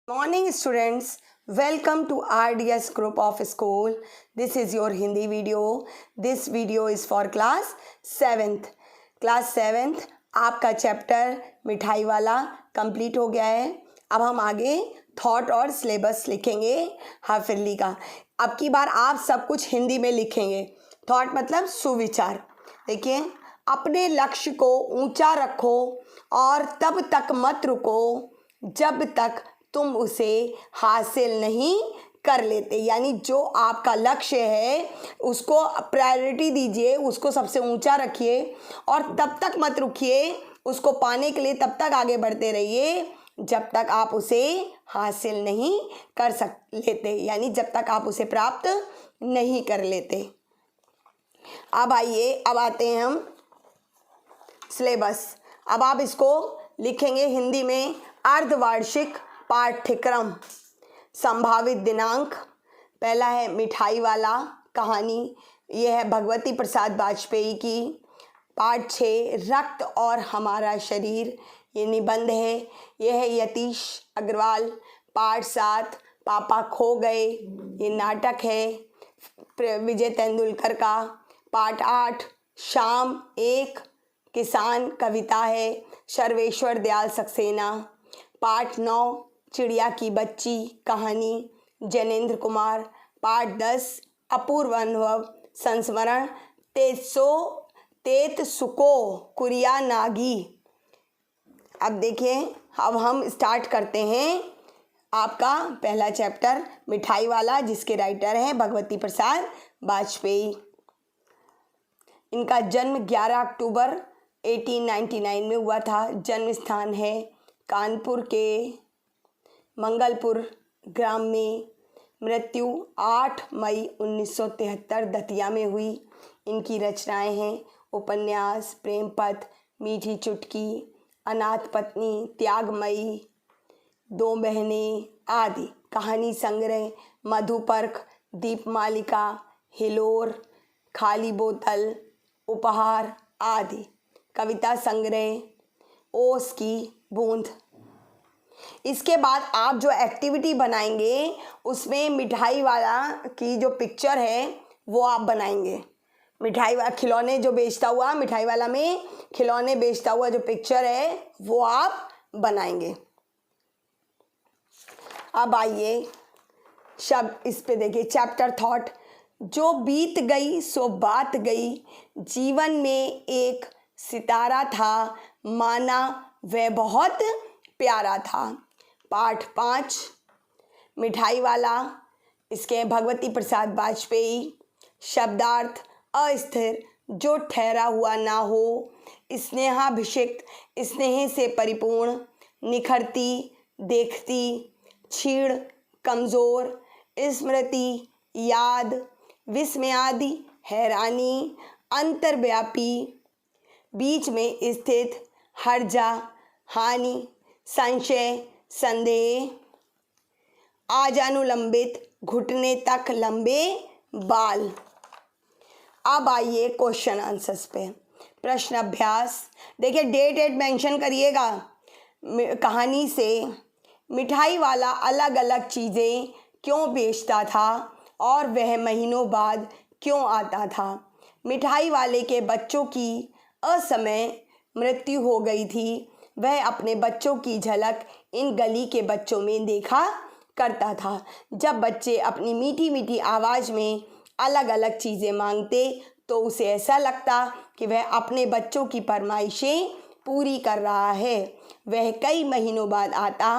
Morning students, welcome to RDS group of school. This is your Hindi video. This video is for class 7th. Class 7th आपका chapter मिठाई वाला complete हो गया है. अब हम आगे थॉट और सिलेबस लिखेंगे हाफिजली का. अब की बार आप सब कुछ हिंदी में लिखेंगे. थॉट मतलब सुविचार. देखिए, अपने लक्ष्य को ऊंचा रखो और तब तक मत रुको जब तक तुम उसे हासिल नहीं कर लेते. यानी जो आपका लक्ष्य है उसको प्रायोरिटी दीजिए, उसको सबसे ऊंचा रखिए और तब तक मत रुकिए. उसको पाने के लिए तब तक आगे बढ़ते रहिए जब तक आप उसे हासिल नहीं कर लेते, यानी जब तक आप उसे प्राप्त नहीं कर लेते. अब आइए, अब आते हैं हम सिलेबस. अब आप इसको लिखेंगे हिंदी में. अर्धवार्षिक पाठ्यक्रम. संभावित दिनांक. पहला है मिठाई वाला कहानी. यह है भगवती प्रसाद वाजपेयी की. पाठ 6 रक्त और हमारा शरीर, ये निबंध है. यह है यतीश अग्रवाल. पाठ 7 पापा खो गए, ये नाटक है विजय तेंदुलकर का. पाठ 8 शाम एक किसान, कविता है सर्वेश्वर दयाल सक्सेना. पाठ 9 चिड़िया की बच्ची, कहानी जैनेन्द्र कुमार. पाठ 10 अपूर्व अनुभव, संस्मरण तेत सुको कुरिया नागी. अब देखिए, अब हम स्टार्ट करते हैं आपका पहला चैप्टर मिठाई वाला, जिसके राइटर हैं भगवती प्रसाद वाजपेयी. इनका जन्म 11 अक्टूबर 1899 में हुआ था. जन्म स्थान है कानपुर के मंगलपुर ग्राम में. मृत्यु 8 मई 1973 दतिया में हुई. इनकी रचनाएं हैं उपन्यास, प्रेम पत्र, मीठी चुटकी, अनाथ पत्नी, त्यागमयी, दो बहनें आदि. कहानी संग्रह मधुपर्क, दीपमालिका, हिलोर, खाली बोतल, उपहार आदि. कविता संग्रह ओस की बूंद. इसके बाद आप जो एक्टिविटी बनाएंगे उसमें मिठाई वाला की जो पिक्चर है वो आप बनाएंगे. मिठाई वाला खिलौने जो बेचता हुआ, मिठाई वाला में खिलौने बेचता हुआ जो पिक्चर है वो आप बनाएंगे. अब आइए शब्द इस पे देखिए. Chapter thought. जो बीत गई सो बात गई, जीवन में एक सितारा था, माना वह बहुत प्यारा था. पाठ 5 मिठाई वाला. इसके भगवती प्रसाद वाजपेयी. शब्दार्थ अस्थिर, जो ठहरा हुआ ना हो, स्नेहाभिषिक्त, स्नेह से परिपूर्ण, निखरती, देखती, क्षीण, कमज़ोर, स्मृति, याद, विस्मयादि, हैरानी, अंतर्व्यापी, बीच में स्थित, हर्जा, हानि, संशय, संदेह, आजानुलंबित, घुटने तक लंबे बाल. अब आइए क्वेश्चन आंसर्स पे. प्रश्न अभ्यास. देखिए, डेट मेंशन करिएगा. कहानी से मिठाई वाला अलग अलग चीज़ें क्यों बेचता था और वह महीनों बाद क्यों आता था. मिठाई वाले के बच्चों की असमय मृत्यु हो गई थी. वह अपने बच्चों की झलक इन गली के बच्चों में देखा करता था. जब बच्चे अपनी मीठी मीठी आवाज़ में अलग अलग चीज़ें मांगते तो उसे ऐसा लगता कि वह अपने बच्चों की फरमाइशें पूरी कर रहा है. वह कई महीनों बाद आता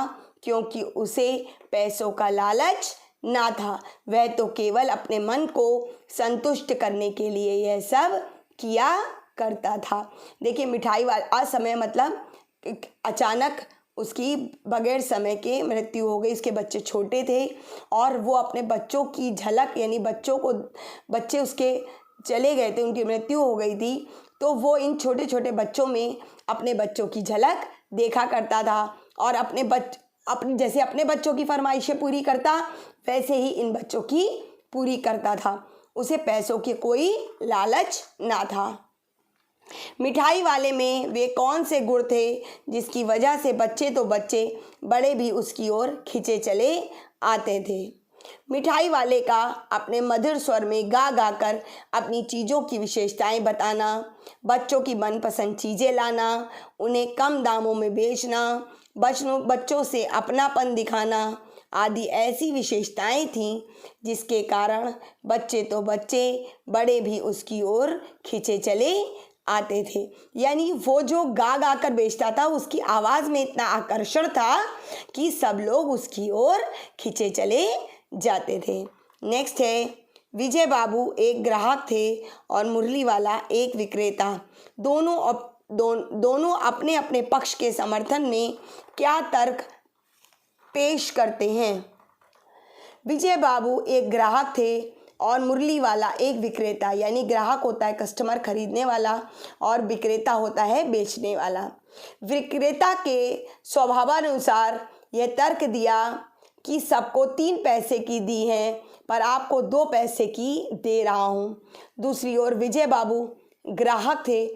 क्योंकि उसे पैसों का लालच ना था. वह तो केवल अपने मन को संतुष्ट करने के लिए यह सब किया करता था. देखिए, मिठाई वाला असमय मतलब अचानक उसकी बगैर समय के मृत्यु हो गई. इसके बच्चे छोटे थे और वो अपने बच्चों की झलक, यानी बच्चे उसके चले गए थे, उनकी मृत्यु हो गई थी, तो वो इन छोटे छोटे बच्चों में अपने बच्चों की झलक देखा करता था और अपने जैसे अपने बच्चों की फरमाइशें पूरी करता वैसे ही इन बच्चों की पूरी करता था. उसे पैसों की कोई लालच ना था. मिठाई वाले में वे कौन से गुण थे जिसकी वजह से बच्चे तो बच्चे बड़े भी उसकी ओर खिंचे चले आते थे। मिठाई वाले का अपने मधुर स्वर में गा गा कर अपनी चीज़ों की विशेषताएं बताना, बच्चों की मनपसंद चीज़ें लाना, उन्हें कम दामों में बेचना, बच्चों से अपनापन दिखाना आदि ऐसी विशेषताएं थीं जिसके कारण बच्चे तो बच्चे बड़े भी उसकी ओर खिंचे चले आते थे। यानी वो जो गा गा कर बेचता था उसकी आवाज़ में इतना आकर्षण था कि सब लोग उसकी ओर खिंचे चले जाते थे। नेक्स्ट है, विजय बाबू एक ग्राहक थे और मुरली वाला एक विक्रेता। दोनों अपने अपने पक्ष के समर्थन में क्या तर्क पेश करते हैं। विजय बाबू एक ग्राहक थे और मुरली वाला एक विक्रेता। यानी ग्राहक होता है कस्टमर खरीदने वाला और विक्रेता होता है बेचने वाला। विक्रेता के स्वभावानुसार यह तर्क दिया कि सबको 3 पैसे की दी है पर आपको 2 पैसे की दे रहा हूँ। दूसरी ओर विजय बाबू ग्राहक थे,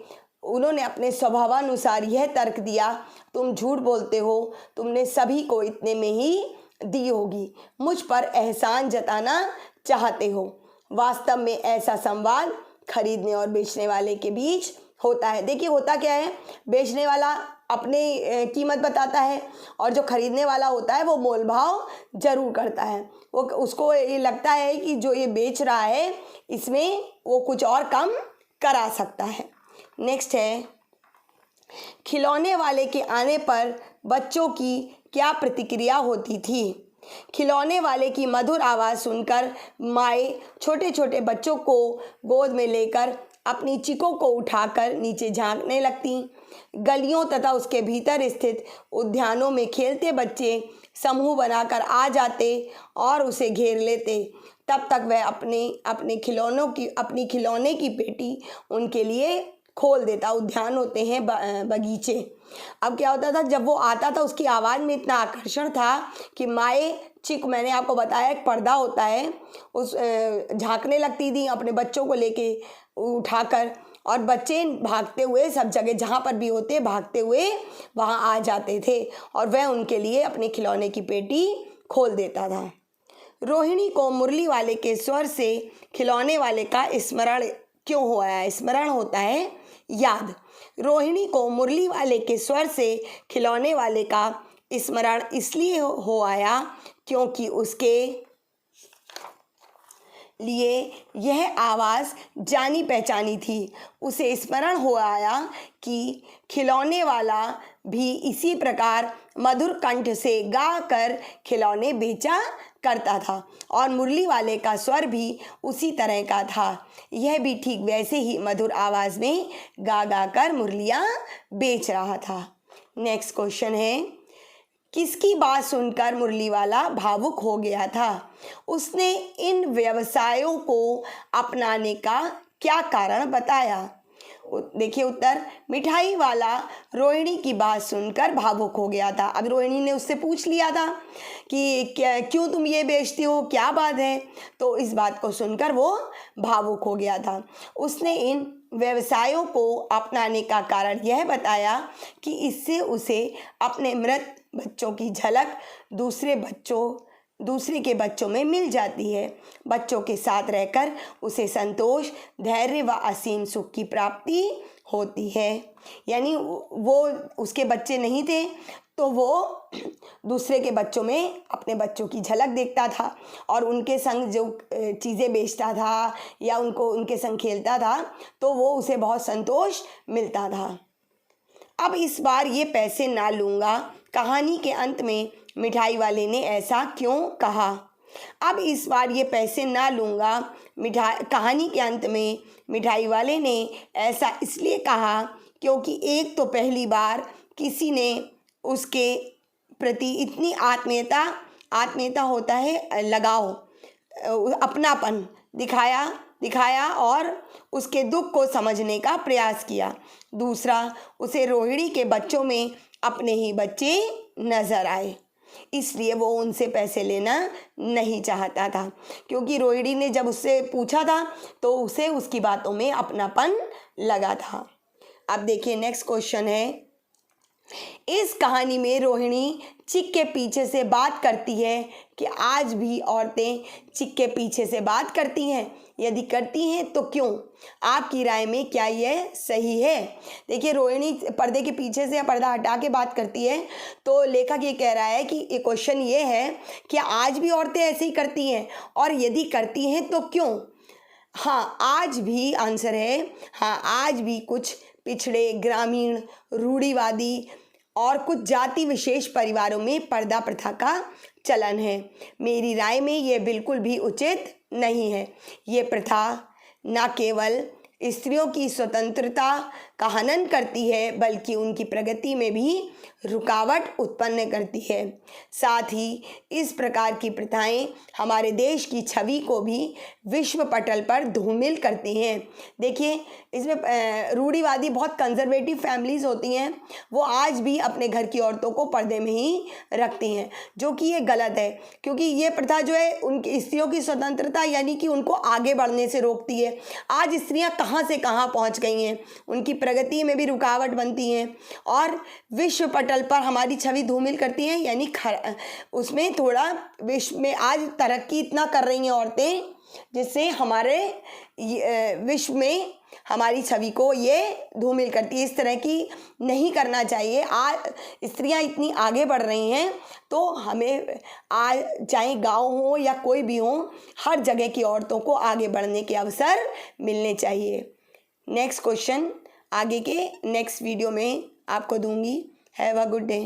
उन्होंने अपने स्वभावानुसार यह तर्क दिया, तुम झूठ बोलते हो, तुमने सभी को इतने में ही दी होगी, मुझ पर एहसान जताना चाहते हो। वास्तव में ऐसा संवाद खरीदने और बेचने वाले के बीच होता है। देखिए होता क्या है, बेचने वाला अपने कीमत बताता है और जो खरीदने वाला होता है वो मोल भाव जरूर करता है। वो उसको ये लगता है कि जो ये बेच रहा है इसमें वो कुछ और कम करा सकता है। नेक्स्ट है, खिलौने वाले के आने पर बच्चों की क्या प्रतिक्रिया होती थी। खिलौने वाले की मधुर आवाज़ सुनकर माएँ छोटे छोटे बच्चों को गोद में लेकर अपनी चिकों को उठाकर नीचे झांकने लगती। गलियों तथा उसके भीतर स्थित उद्यानों में खेलते बच्चे समूह बनाकर आ जाते और उसे घेर लेते। तब तक वह अपने खिलौने की पेटी उनके लिए खोल देता। उद्यान होते हैं बगीचे। अब क्या होता था, जब वो आता था उसकी आवाज़ में इतना आकर्षण था कि माए चिक, मैंने आपको बताया एक पर्दा होता है, उस झांकने लगती थी अपने बच्चों को लेके उठाकर, और बच्चे भागते हुए सब जगह जहाँ पर भी होते भागते हुए वहाँ आ जाते थे और वह उनके लिए अपने खिलौने की पेटी खोल देता था। रोहिणी को मुरली वाले के स्वर से खिलौने वाले का स्मरण क्यों हुआ है। स्मरण होता है याद। रोहिणी को मुरली वाले के स्वर से खिलौने वाले का स्मरण इसलिए हो आया क्योंकि उसके लिए यह आवाज़ जानी पहचानी थी। उसे स्मरण हो आया कि खिलौने वाला भी इसी प्रकार मधुर कंठ से गा कर खिलौने बेचा करता था और मुरली वाले का स्वर भी उसी तरह का था। यह भी ठीक वैसे ही मधुर आवाज़ में गा गा कर मुरलियाँ बेच रहा था। नेक्स्ट क्वेश्चन है, किसकी बात सुनकर मुरली वाला भावुक हो गया था। उसने इन व्यवसायों को अपनाने का क्या कारण बताया। देखिए उत्तर, मिठाई वाला रोहिणी की बात सुनकर भावुक हो गया था। अब रोहिणी ने उससे पूछ लिया था कि क्यों तुम ये बेचती हो, क्या बात है, तो इस बात को सुनकर वो भावुक हो गया था। उसने इन व्यवसायों को अपनाने का कारण यह बताया कि इससे उसे अपने मृत बच्चों की झलक दूसरे के बच्चों में मिल जाती है। बच्चों के साथ रहकर उसे संतोष, धैर्य व असीम सुख की प्राप्ति होती है। यानी वो उसके बच्चे नहीं थे तो वो दूसरे के बच्चों में अपने बच्चों की झलक देखता था और उनके संग जो चीज़ें बेचता था या उनके संग खेलता था तो वो उसे बहुत संतोष मिलता था। अब इस बार ये पैसे ना लूँगा। कहानी के अंत में मिठाई वाले ने ऐसा क्यों कहा। अब इस बार ये पैसे ना लूँगा, कहानी के अंत में मिठाई वाले ने ऐसा इसलिए कहा क्योंकि एक तो पहली बार किसी ने उसके प्रति इतनी आत्मीयता होता है लगाव, अपनापन दिखाया और उसके दुख को समझने का प्रयास किया। दूसरा, उसे रोहिणी के बच्चों में अपने ही बच्चे नजर आए, इसलिए वो उनसे पैसे लेना नहीं चाहता था। क्योंकि रोहिणी ने जब उससे पूछा था तो उसे उसकी बातों में अपनापन लगा था। अब देखिए नेक्स्ट क्वेश्चन है, इस कहानी में रोहिणी चिक के पीछे से बात करती है कि आज भी औरतें चिक के पीछे से बात करती हैं, यदि करती हैं तो क्यों? आपकी राय में क्या यह सही है? देखिए रोहिणी पर्दे के पीछे से या पर्दा हटा के बात करती है, तो लेखक ये कह रहा है कि ये क्वेश्चन ये है कि आज भी औरतें ऐसे ही करती हैं, और यदि करती हैं तो क्यों? हाँ, आज भी आंसर है, हाँ आज भी कुछ पिछड़े, ग्रामीण, रूढ़िवादी और कुछ जाति विशेष परिवारों में पर्दा प्रथा का चलन है। मेरी राय में ये बिल्कुल भी उचित नहीं है। ये प्रथा न केवल स्त्रियों की स्वतंत्रता का हनन करती है, बल्कि उनकी प्रगति में भी रुकावट उत्पन्न करती है। साथ ही इस प्रकार की प्रथाएं हमारे देश की छवि को भी विश्व पटल पर धूमिल करती हैं। देखिए इसमें रूढ़िवादी बहुत कंजर्वेटिव फैमिलीज़ होती हैं, वो आज भी अपने घर की औरतों को पर्दे में ही रखती हैं, जो कि ये गलत है, क्योंकि ये प्रथा जो है उनकी स्त्रियों की स्वतंत्रता यानी कि उनको आगे बढ़ने से रोकती है। आज स्त्रियां कहाँ से कहाँ पहुँच गई हैं, उनकी प्रगति में भी रुकावट बनती हैं और विश्व पटल पर हमारी छवि धूमिल करती हैं, यानी उसमें थोड़ा विश्व में आज तरक्की इतना कर रही हैं औरतें, जिससे हमारे विश्व में हमारी छवि को ये धूमिल करती है। इस तरह की नहीं करना चाहिए। आज स्त्रियां इतनी आगे बढ़ रही हैं, तो हमें आज चाहे गांव हो या कोई भी हो, हर जगह की औरतों को आगे बढ़ने के अवसर मिलने चाहिए। नेक्स्ट क्वेश्चन आगे के नेक्स्ट वीडियो में आपको दूंगी। Have a good day.